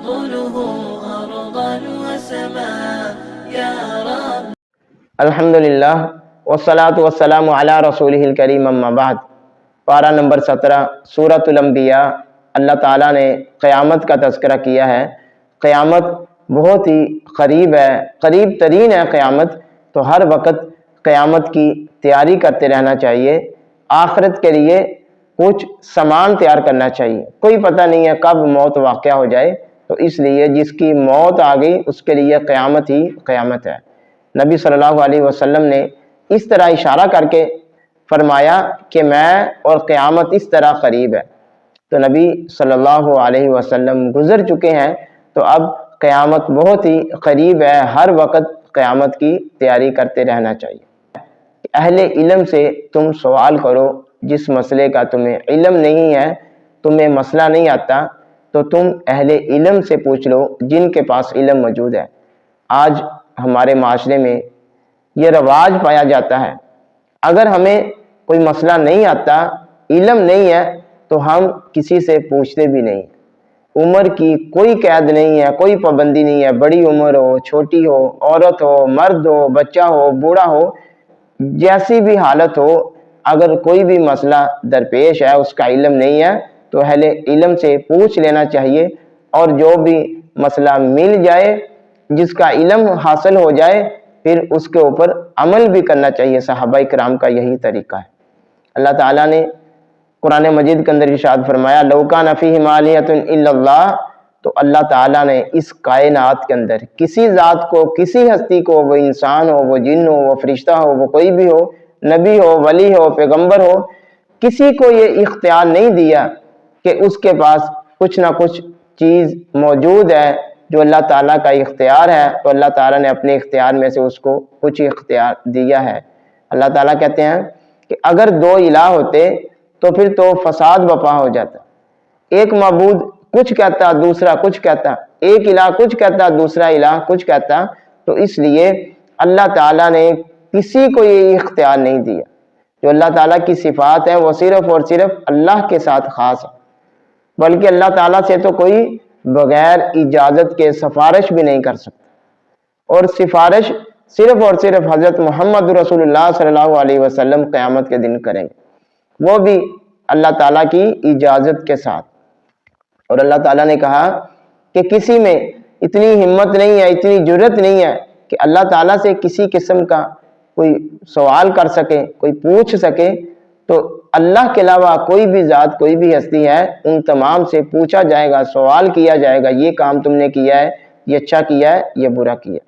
ينقله أرضا وسماء يا رب. الحمدللہ والصلاة والسلام علی رسولہ الکریم اما بعد. پارہ نمبر 17 سورۃ الانبیاء. اللہ تعالیٰ نے قیامت کا تذکرہ کیا ہے. قیامت بہت ہی قریب ہے، قریب ترین ہے قیامت. تو ہر وقت قیامت کی تیاری کرتے رہنا چاہیے. آخرت کے لیے کچھ سامان تیار کرنا چاہیے. کوئی پتہ نہیں ہے کب موت واقع ہو جائے، تو اس لیے جس کی موت آ گئی اس کے لیے قیامت ہی قیامت ہے. نبی صلی اللہ علیہ وسلم نے اس طرح اشارہ کر کے فرمایا کہ میں اور قیامت اس طرح قریب ہے. تو نبی صلی اللہ علیہ وسلم گزر چکے ہیں، تو اب قیامت بہت ہی قریب ہے. ہر وقت قیامت کی تیاری کرتے رہنا چاہیے. اہل علم سے تم سوال کرو. جس مسئلے کا تمہیں علم نہیں ہے، تمہیں مسئلہ نہیں آتا، تو تم اہل علم سے پوچھ لو جن کے پاس علم موجود ہے. آج ہمارے معاشرے میں یہ رواج پایا جاتا ہے، اگر ہمیں کوئی مسئلہ نہیں آتا، علم نہیں ہے، تو ہم کسی سے پوچھتے بھی نہیں. عمر کی کوئی قید نہیں ہے، کوئی پابندی نہیں ہے. بڑی عمر ہو، چھوٹی ہو، عورت ہو، مرد ہو، بچہ ہو، بوڑھا ہو، جیسی بھی حالت ہو، اگر کوئی بھی مسئلہ درپیش ہے اس کا علم نہیں ہے تو اہل علم سے پوچھ لینا چاہیے. اور جو بھی مسئلہ مل جائے، جس کا علم حاصل ہو جائے، پھر اس کے اوپر عمل بھی کرنا چاہیے. صحابہ کرام کا یہی طریقہ ہے. اللہ تعالیٰ نے قرآن مجید کے اندر ارشاد فرمایا لو کان فیہم آلہۃ الا اللہ. تو اللہ تعالیٰ نے اس کائنات کے اندر کسی ذات کو، کسی ہستی کو، وہ انسان ہو، وہ جن ہو، وہ فرشتہ ہو، وہ کوئی بھی ہو، نبی ہو، ولی ہو، پیغمبر ہو، کسی کو یہ اختیار نہیں دیا کہ اس کے پاس کچھ نہ کچھ چیز موجود ہے جو اللہ تعالیٰ کا اختیار ہے. تو اللہ تعالیٰ نے اپنے اختیار میں سے اس کو کچھ اختیار دیا ہے. اللہ تعالیٰ کہتے ہیں کہ اگر دو الہ ہوتے تو پھر تو فساد بپا ہو جاتا. ایک معبود کچھ کہتا، دوسرا کچھ کہتا. ایک الہ کچھ کہتا، دوسرا الہ کچھ کہتا. تو اس لیے اللہ تعالیٰ نے کسی کو یہ اختیار نہیں دیا. جو اللہ تعالیٰ کی صفات ہیں وہ صرف اور صرف اللہ کے ساتھ خاص ہے. بلکہ اللہ تعالیٰ سے تو کوئی بغیر اجازت کے سفارش بھی نہیں کر سکتا. اور سفارش صرف اور صرف حضرت محمد رسول اللہ صلی اللہ علیہ وسلم قیامت کے دن کریں گے، وہ بھی اللہ تعالیٰ کی اجازت کے ساتھ. اور اللہ تعالیٰ نے کہا کہ کسی میں اتنی ہمت نہیں ہے، اتنی جرت نہیں ہے کہ اللہ تعالیٰ سے کسی قسم کا کوئی سوال کر سکے، کوئی پوچھ سکے. تو اللہ کے علاوہ کوئی بھی ذات، کوئی بھی ہستی ہے، ان تمام سے پوچھا جائے گا، سوال کیا جائے گا، یہ کام تم نے کیا ہے، یہ اچھا کیا ہے، یہ برا کیا.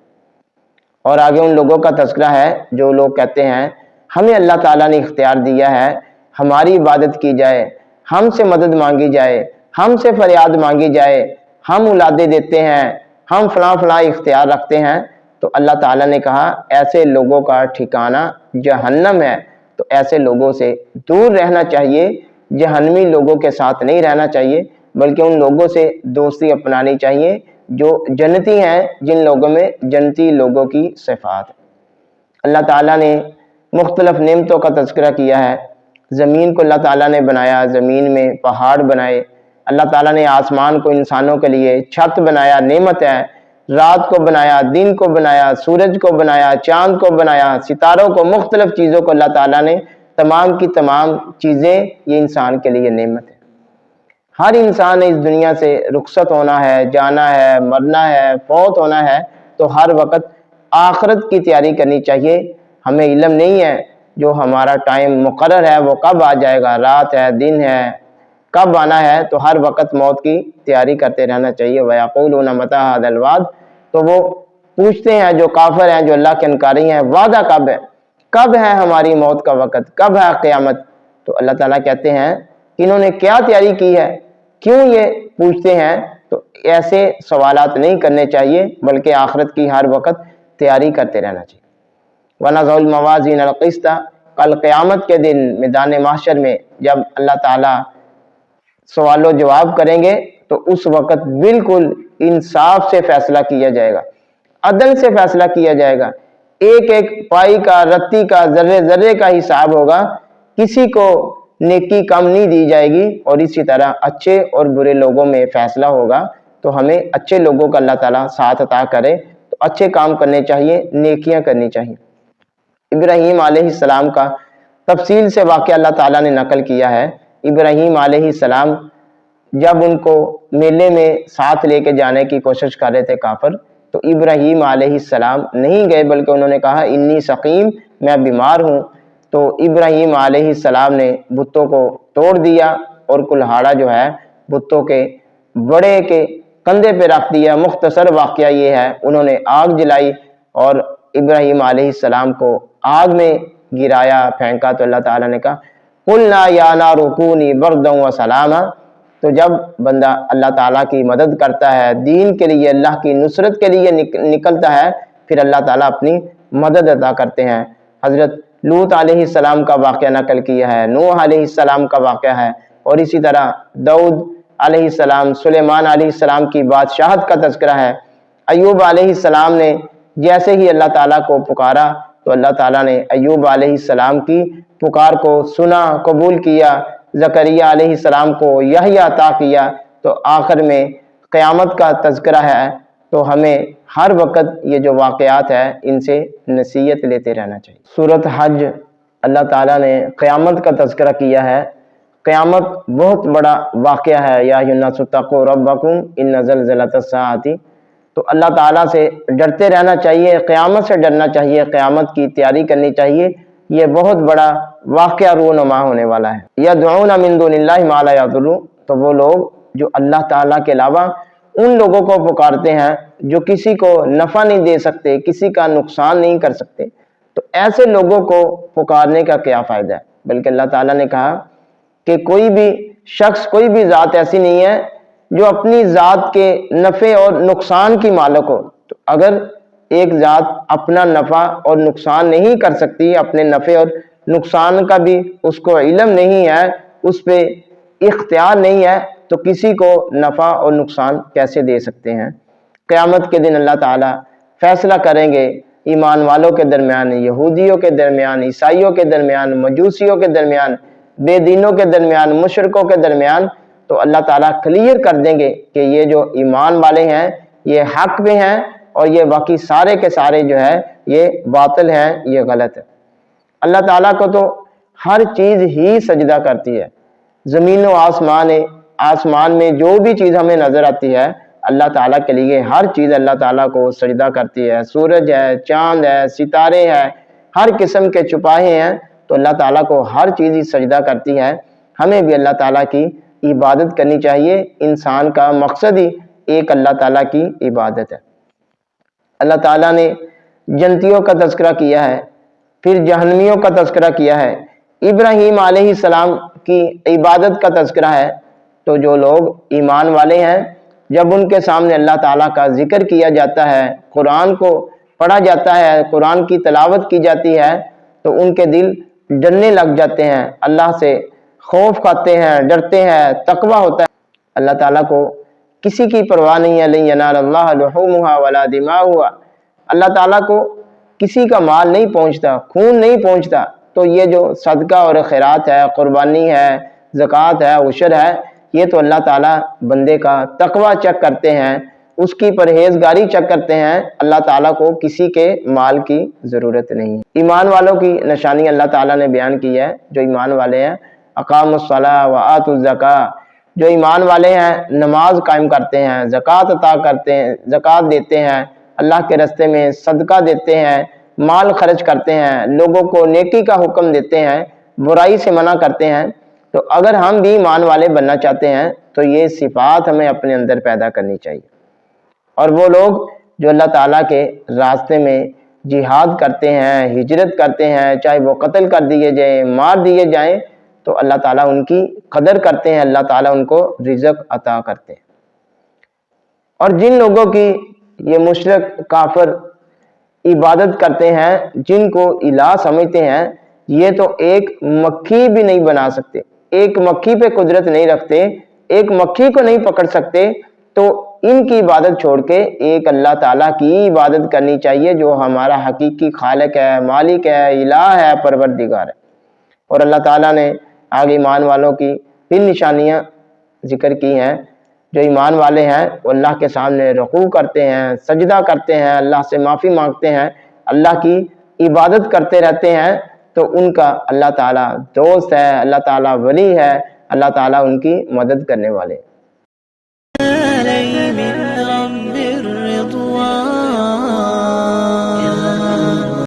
اور آگے ان لوگوں کا تذکرہ ہے جو لوگ کہتے ہیں ہمیں اللہ تعالیٰ نے اختیار دیا ہے، ہماری عبادت کی جائے، ہم سے مدد مانگی جائے، ہم سے فریاد مانگی جائے، ہم اولادیں دیتے ہیں، ہم فلاں فلاں اختیار رکھتے ہیں. تو اللہ تعالیٰ نے کہا ایسے لوگوں کا ٹھکانہ جہنم ہے. تو ایسے لوگوں سے دور رہنا چاہیے. جہنمی لوگوں کے ساتھ نہیں رہنا چاہیے، بلکہ ان لوگوں سے دوستی اپنانی چاہیے جو جنتی ہیں، جن لوگوں میں جنتی لوگوں کی صفات. اللہ تعالیٰ نے مختلف نعمتوں کا تذکرہ کیا ہے. زمین کو اللہ تعالیٰ نے بنایا، زمین میں پہاڑ بنائے. اللہ تعالیٰ نے آسمان کو انسانوں کے لیے چھت بنایا، نعمت ہے. رات کو بنایا، دن کو بنایا، سورج کو بنایا، چاند کو بنایا، ستاروں کو، مختلف چیزوں کو اللہ تعالیٰ نے، تمام کی تمام چیزیں یہ انسان کے لیے نعمت ہے. ہر انسان نے اس دنیا سے رخصت ہونا ہے، جانا ہے، مرنا ہے، فوت ہونا ہے. تو ہر وقت آخرت کی تیاری کرنی چاہیے. ہمیں علم نہیں ہے جو ہمارا ٹائم مقرر ہے وہ کب آ جائے گا، رات ہے، دن ہے، کب آنا ہے. تو ہر وقت موت کی تیاری کرتے رہنا چاہیے. وَيَقُولُونَ مَتَىٰ هَٰذَا الْوَعْدُ. تو وہ پوچھتے ہیں جو کافر ہیں، جو اللہ کے انکاری ہیں، وعدہ کب ہے، کب ہے ہماری موت کا وقت، کب ہے قیامت. تو اللہ تعالیٰ کہتے ہیں کہ انہوں نے کیا تیاری کی ہے، کیوں یہ پوچھتے ہیں. تو ایسے سوالات نہیں کرنے چاہیے، بلکہ آخرت کی ہر وقت تیاری کرتے رہنا چاہیے. وَنَضَعُ الْمَوَازِينَ الْقِسْطَ. کل قیامت کے دن میدان محشر میں جب اللہ تعالیٰ سوال و جواب کریں گے تو اس وقت بالکل انصاف سے فیصلہ کیا جائے گا، عدل سے فیصلہ کیا جائے گا. ایک ایک پائی کا، رتی کا، ذرے ذرے کا حساب ہوگا. کسی کو نیکی کم نہیں دی جائے گی. اور اسی طرح اچھے اور برے لوگوں میں فیصلہ ہوگا. تو ہمیں اچھے لوگوں کا اللہ تعالیٰ ساتھ عطا کرے، تو اچھے کام کرنے چاہیے، نیکیاں کرنی چاہیے۔ ابراہیم علیہ السلام کا تفصیل سے واقعہ اللہ تعالیٰ نے نقل کیا ہے۔ ابراہیم علیہ السلام جب ان کو میلے میں ساتھ لے کے جانے کی کوشش کر رہے تھے کافر، تو ابراہیم علیہ السلام نہیں گئے، بلکہ انہوں نے کہا انی سقیم، میں بیمار ہوں۔ تو ابراہیم علیہ السلام نے بتوں کو توڑ دیا اور کلہاڑا جو ہے بتوں کے بڑے کے کندھے پہ رکھ دیا۔ مختصر واقعہ یہ ہے، انہوں نے آگ جلائی اور ابراہیم علیہ السلام کو آگ میں گرایا، پھینکا، تو اللہ تعالیٰ نے کہا قلنا یا نار کونی بردا وسلاما۔ تو جب بندہ اللہ تعالیٰ کی مدد کرتا ہے، دین کے لیے، اللہ کی نصرت کے لیے نکلتا ہے، پھر اللہ تعالیٰ اپنی مدد عطا کرتے ہیں۔ حضرت لوط علیہ السلام کا واقعہ نقل کیا ہے، نوح علیہ السلام کا واقعہ ہے، اور اسی طرح داؤد علیہ السلام، سلیمان علیہ السلام کی بادشاہت کا تذکرہ ہے۔ ایوب علیہ السلام نے جیسے ہی اللہ تعالیٰ کو پکارا تو اللہ تعالیٰ نے ایوب علیہ السلام کی پکار کو سنا، قبول کیا۔ زکریا علیہ السلام کو یحییٰ عطا کیا۔ تو آخر میں قیامت کا تذکرہ ہے، تو ہمیں ہر وقت یہ جو واقعات ہیں ان سے نصیحت لیتے رہنا چاہیے۔ سورۃ حج اللہ تعالیٰ نے قیامت کا تذکرہ کیا ہے۔ قیامت بہت بڑا واقعہ ہے، یا ایھا الناس اتقوا ربکم ان زلزلۃ الساعۃ۔ تو اللہ تعالیٰ سے ڈرتے رہنا چاہیے، قیامت سے ڈرنا چاہیے، قیامت کی تیاری کرنی چاہیے۔ یہ بہت بڑا واقعہ رونما ہونے والا ہے۔ یدعون من دون اللہ ما لا یضرون، تو وہ لوگ جو اللہ تعالیٰ کے علاوہ ان لوگوں کو پکارتے ہیں جو کسی کو نفع نہیں دے سکتے، کسی کا نقصان نہیں کر سکتے، تو ایسے لوگوں کو پکارنے کا کیا فائدہ ہے؟ بلکہ اللہ تعالیٰ نے کہا کہ کوئی بھی شخص، کوئی بھی ذات ایسی نہیں ہے جو اپنی ذات کے نفع اور نقصان کی مالک ہو۔ تو اگر ایک ذات اپنا نفع اور نقصان نہیں کر سکتی، اپنے نفع اور نقصان کا بھی اس کو علم نہیں ہے، اس پہ اختیار نہیں ہے، تو کسی کو نفع اور نقصان کیسے دے سکتے ہیں؟ قیامت کے دن اللہ تعالیٰ فیصلہ کریں گے ایمان والوں کے درمیان، یہودیوں کے درمیان، عیسائیوں کے درمیان، مجوسیوں کے درمیان، بے دینوں کے درمیان، مشرکوں کے درمیان۔ تو اللہ تعالیٰ کلیئر کر دیں گے کہ یہ جو ایمان والے ہیں یہ حق پہ ہیں، اور یہ باقی سارے کے سارے جو ہے یہ باطل ہیں، یہ غلط ہے۔ اللہ تعالیٰ کو تو ہر چیز ہی سجدہ کرتی ہے۔ زمین و آسمان میں جو بھی چیز ہمیں نظر آتی ہے، اللہ تعالیٰ کے لیے ہر چیز اللہ تعالیٰ کو سجدہ کرتی ہے۔ سورج ہے، چاند ہے، ستارے ہیں، ہر قسم کے چوپاہے ہیں، تو اللہ تعالیٰ کو ہر چیز ہی سجدہ کرتی ہے۔ ہمیں بھی اللہ تعالیٰ کی عبادت کرنی چاہیے۔ انسان کا مقصد ہی ایک اللہ تعالیٰ کی عبادت ہے۔ اللہ تعالیٰ نے جنتیوں کا تذکرہ کیا ہے، پھر جہنمیوں کا تذکرہ کیا ہے۔ ابراہیم علیہ السلام کی عبادت کا تذکرہ ہے۔ تو جو لوگ ایمان والے ہیں، جب ان کے سامنے اللہ تعالیٰ کا ذکر کیا جاتا ہے، قرآن کو پڑھا جاتا ہے، قرآن کی تلاوت کی جاتی ہے، تو ان کے دل ڈرنے لگ جاتے ہیں، اللہ سے خوف کھاتے ہیں، ڈرتے ہیں، تقویٰ ہوتا ہے۔ اللہ تعالیٰ کو کسی کی پرواہ نہیں ہے، لن ینال اللہ لحومها ولا دماؤها۔ اللہ تعالیٰ کو کسی کا مال نہیں پہنچتا، خون نہیں پہنچتا۔ تو یہ جو صدقہ اور خیرات ہے، قربانی ہے، زکوٰۃ ہے، عشر ہے، یہ تو اللہ تعالیٰ بندے کا تقویٰ چیک کرتے ہیں، اس کی پرہیزگاری چیک کرتے ہیں۔ اللہ تعالیٰ کو کسی کے مال کی ضرورت نہیں ہے۔ ایمان والوں کی نشانی اللہ تعالیٰ نے بیان کی ہے۔ جو ایمان والے ہیں، اقاموا الصلاۃ وآتوا الزکاۃ، جو ایمان والے ہیں نماز قائم کرتے ہیں، زکوٰۃ عطا کرتے ہیں، زکوٰۃ دیتے ہیں، اللہ کے راستے میں صدقہ دیتے ہیں، مال خرچ کرتے ہیں، لوگوں کو نیکی کا حکم دیتے ہیں، برائی سے منع کرتے ہیں۔ تو اگر ہم بھی ایمان والے بننا چاہتے ہیں تو یہ صفات ہمیں اپنے اندر پیدا کرنی چاہیے۔ اور وہ لوگ جو اللہ تعالیٰ کے راستے میں جہاد کرتے ہیں، ہجرت کرتے ہیں، چاہے وہ قتل کر دیے جائیں، مار دیے جائیں، تو اللہ تعالیٰ ان کی قدر کرتے ہیں، اللہ تعالیٰ ان کو رزق عطا کرتے ہیں۔ اور جن لوگوں کی یہ مشرک کافر عبادت کرتے ہیں، جن کو الہ سمجھتے ہیں، یہ تو ایک مکھی بھی نہیں بنا سکتے، ایک مکھی پہ قدرت نہیں رکھتے، ایک مکھی کو نہیں پکڑ سکتے۔ تو ان کی عبادت چھوڑ کے ایک اللہ تعالیٰ کی عبادت کرنی چاہیے، جو ہمارا حقیقی خالق ہے، مالک ہے، الہ ہے، پروردگار ہے۔ اور اللہ تعالیٰ نے آگے ایمان والوں کی پھر نشانیاں ذکر کی ہیں۔ جو ایمان والے ہیں وہ اللہ کے سامنے رکوع کرتے ہیں، سجدہ کرتے ہیں، اللہ سے معافی مانگتے ہیں، اللہ کی عبادت کرتے رہتے ہیں، تو ان کا اللہ تعالیٰ دوست ہے، اللہ تعالیٰ ولی ہے، اللہ تعالیٰ ان کی مدد کرنے والے ہیں۔